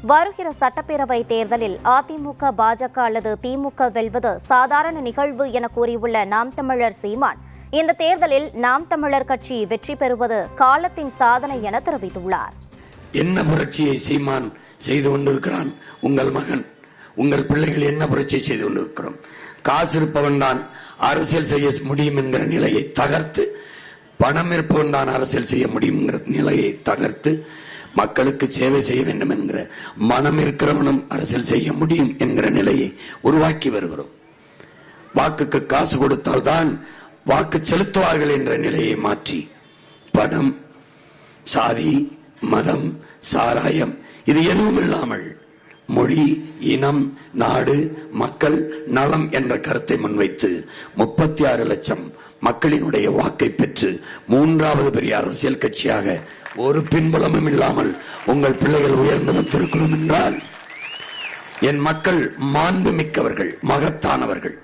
வருகிற சட்டப்பேரவை தேர்தலில் அதிமுக, பாஜக அல்லது திமுக வெல்வது சாதாரண நிகழ்வு என கூறியுள்ள நாம் தமிழர் சீமான், இந்த தேர்தலில் நாம் தமிழர் கட்சி வெற்றி பெறுவது காலத்தின் சாதனை என தெரிவித்துள்ளார். என்ன புரட்சியை சீமான் செய்து கொண்டிருக்கிறான்? உங்கள் மகன், உங்கள் பிள்ளைகள் என்ன புரட்சியை செய்து கொண்டிருக்கிறோம்? காசு இருப்பவன் தான் அரசியல் செய்ய முடியும் என்கிற நிலையை தகர்த்து, பணம் இருப்பவன் தான் அரசியல் செய்ய முடியும் என்கிற நிலையை தகர்த்து, மக்களுக்கு சேவை செய்ய வேண்டும் என்கிற மனம் இருக்கிறவனும் அரசியல் செய்ய முடியும் என்கிற நிலையை உருவாக்கி வருகிறோம். வாக்குக்கு காசு கொடுத்தால் தான் வாக்கு செலுத்துவார்கள் என்ற நிலையை மாற்றி, பணம், சாதி, மதம், சாராயம் இது எதுவும் இல்லாமல் மொழி, இனம், நாடு, மக்கள் நலம் என்ற கருத்தை முன்வைத்து 36 லட்சம் மக்களினுடைய வாக்கை பெற்று 3வது பெரிய அரசியல் கட்சியாக ஒரு பின்புலமும் இல்லாமல் உங்கள் பிள்ளைகள் உயர்ந்து வந்திருக்கிறோம் என்றால், என் மக்கள் மாண்பு மிக்கவர்கள், மகத்தானவர்கள்.